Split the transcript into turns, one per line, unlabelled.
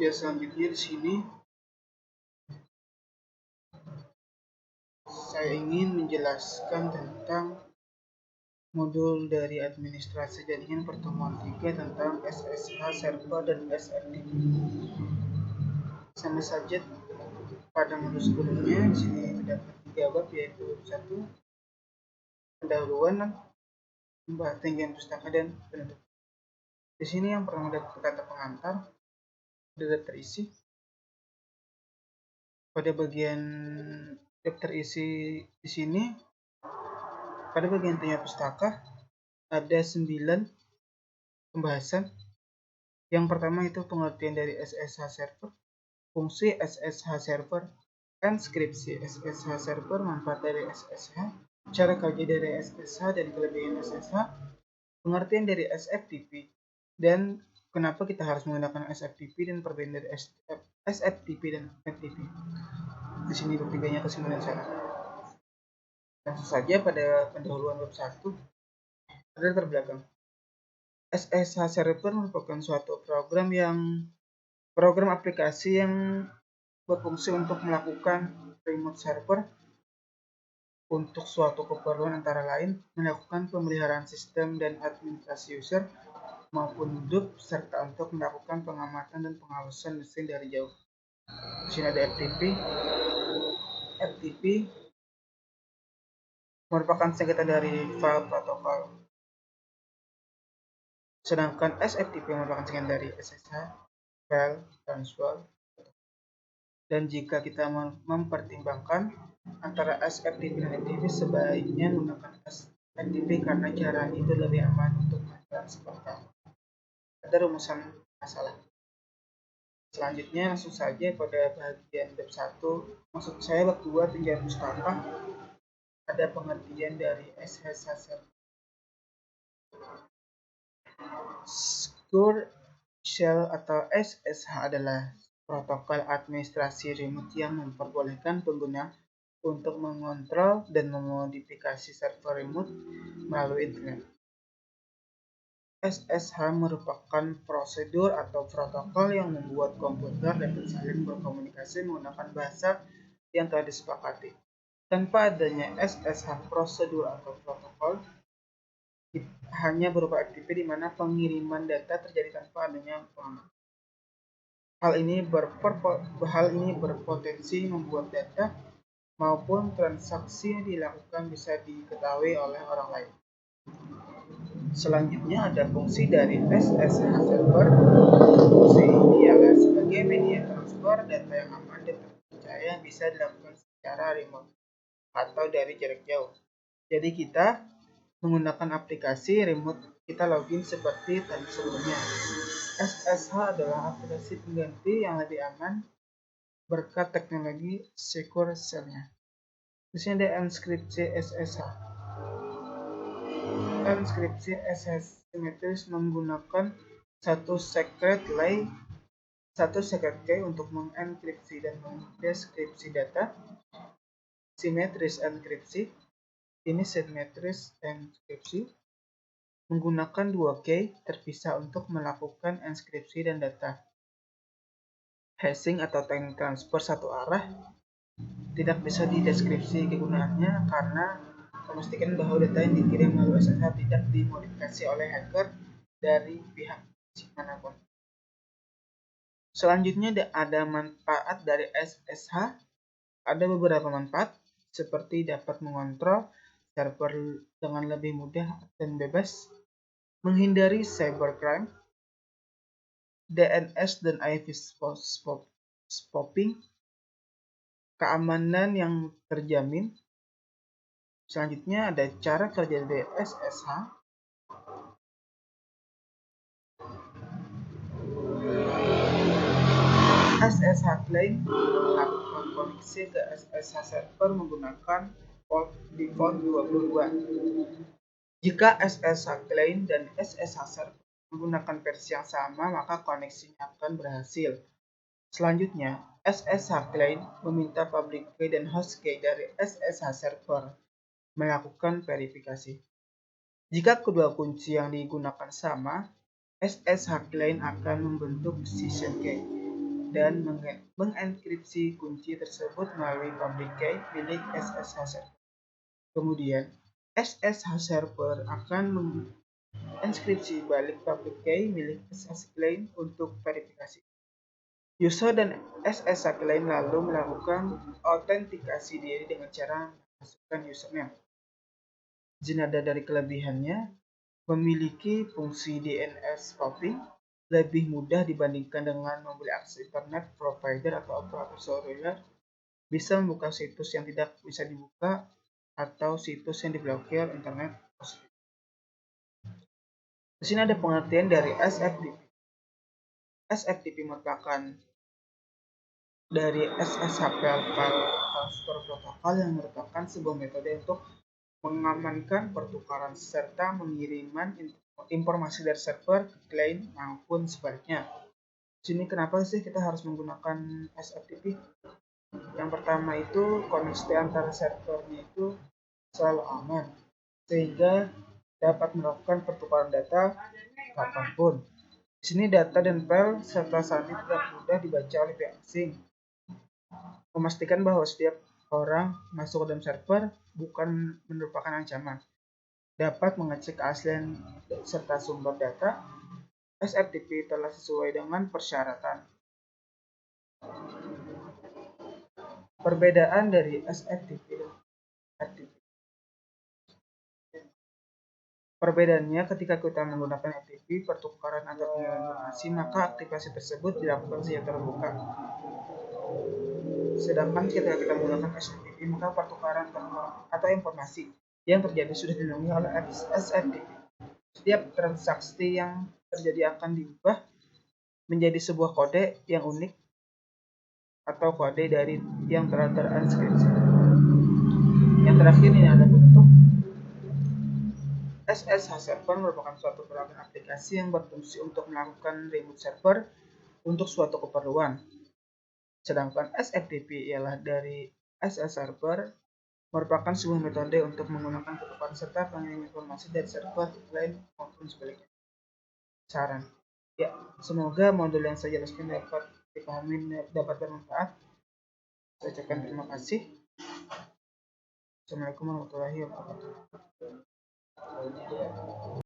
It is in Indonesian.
Oke, selanjutnya di sini saya ingin menjelaskan tentang modul dari administrasi jaringan pertemuan 3 tentang SSH server dan SFTP. Sama saja pada modul sebelumnya, di sini terdapat 3 bab, yaitu 1. Pendahuluan, pembahasan pustaka dan penutup. Di sini yang pertama ada kata pengantar, ada terisi. Pada bagian terisi di sini, pada bagian tanya pustaka ada 9 pembahasan. Yang pertama itu pengertian dari SSH server, fungsi SSH server, enskripsi SSH server, manfaat dari SSH, cara kerja dari SSH dan kelebihan SSH, pengertian dari SFTP, dan kenapa kita harus menggunakan SFTP dan perbedaan dari SFTP dan FTP. Di sini bertiganya kesimpulan saya. Langsung saja pada pendahuluan bab 1 ada terbelakang. SSH server merupakan suatu program aplikasi yang berfungsi untuk melakukan remote server untuk suatu keperluan, antara lain melakukan pemeliharaan sistem dan administrasi user maupun grup, serta untuk melakukan pengamatan dan pengawasan mesin dari jauh. Di sini ada FTP. FTP merupakan singkatan dari file protokol, sedangkan SFTP merupakan singkatan dari SSH, file transfer. Dan jika kita mempertimbangkan antara SFTP dan FTP, sebaiknya menggunakan SFTP karena cara itu lebih aman untuk mentransferkan. Ada rumusan masalah. Selanjutnya langsung saja pada bagian bab 1, maksud saya bab 2 penjara pustaka, ada pengertian dari SSH server. Secure Shell atau SSH adalah protokol administrasi remote yang memperbolehkan pengguna untuk mengontrol dan memodifikasi server remote melalui internet. SSH merupakan prosedur atau protokol yang membuat komputer dapat saling berkomunikasi menggunakan bahasa yang telah disepakati. Tanpa adanya SSH, prosedur atau protokol hanya berupa FTP di mana pengiriman data terjadi tanpa adanya pengaman. Hal ini berpotensi membuat data maupun transaksi yang dilakukan bisa diketahui oleh orang lain. Selanjutnya ada fungsi dari SSH server. Fungsi ini adalah sebagai media transfer data yang aman dan terpercaya yang bisa dilakukan secara remote atau dari jarak jauh. Jadi kita menggunakan aplikasi remote, kita login seperti tadi sebelumnya. SSH adalah aplikasi pengganti yang lebih aman berkat teknologi Secure Shell-nya. Di sini ada enskripsi SSH. Enskripsi SSH simetris menggunakan satu secret key untuk mengenkripsi dan mendeskripsi data. Simetris enkripsi. Ini simetris enkripsi menggunakan 2 key terpisah untuk melakukan enskripsi dan data. Hashing atau time transfer satu arah tidak bisa dideskripsi kegunaannya karena memastikan bahwa data yang dikirim melalui SSH tidak dimodifikasi oleh hacker dari pihak manapun. Selanjutnya ada manfaat dari SSH. Ada beberapa manfaat seperti dapat mengontrol server dengan lebih mudah dan bebas, menghindari cybercrime, DNS dan IP spoofing, keamanan yang terjamin. Selanjutnya ada cara kerja dari SSH. SSH client akan koneksi ke SSH server menggunakan port default 22. Jika SSH client dan SSH server menggunakan versi yang sama, maka koneksinya akan berhasil. Selanjutnya, SSH client meminta public key dan host key dari SSH server melakukan verifikasi. Jika kedua kunci yang digunakan sama, SSH client akan membentuk session key. dan mengenkripsi kunci tersebut melalui public key milik SSH server. Kemudian, SSH server akan menginskripsi balik public key milik SSH client untuk verifikasi. User dan SSH client lalu melakukan autentikasi diri dengan cara memasukkan username. Jenada dari kelebihannya, memiliki fungsi DNS spoofing lebih mudah dibandingkan dengan membeli akses internet provider atau operator seluler, bisa membuka situs yang tidak bisa dibuka atau situs yang diblokir internet. Di sini ada pengertian dari SFTP. SFTP merupakan dari SSH File Transfer Protocol yang merupakan sebuah metode untuk mengamankan pertukaran serta pengiriman informasi dari server ke klien maupun sebaliknya. Di sini kenapa sih kita harus menggunakan SFTP? Yang pertama itu koneksi antara servernya itu selalu aman, sehingga dapat melakukan pertukaran data kapanpun. Di sini data dan file serta sandi tidak mudah dibaca oleh pihak asing. Memastikan bahwa setiap orang masuk ke dalam server bukan merupakan ancaman. Dapat mengecek keaslian serta sumber data. SFTP telah sesuai dengan persyaratan. Perbedaan dari SFTP dan FTP. Perbedaannya ketika kita menggunakan FTP, pertukaran antar pengguna informasi, maka aktivasi tersebut dilakukan secara terbuka. Sedangkan ketika kita menggunakan SFTP, maka pertukaran atau informasi yang terjadi sudah dilindungi oleh SFTP. Setiap transaksi yang terjadi akan diubah menjadi sebuah kode yang unik atau kode dari yang telah terenkripsi. Yang terakhir ini ada bentuk SSH server merupakan suatu perangkat aplikasi yang berfungsi untuk melakukan remote server untuk suatu keperluan. Sedangkan SFTP ialah dari SSH server merupakan sebuah metode untuk menggunakan pertukaran serta pengiriman informasi dari server ke klien maupun sebaliknya. Saran. Ya, semoga modul yang saya jelaskan dapat dipahami dan dapat bermanfaat. Saya ucapkan terima kasih. Assalamualaikum warahmatullahi wabarakatuh.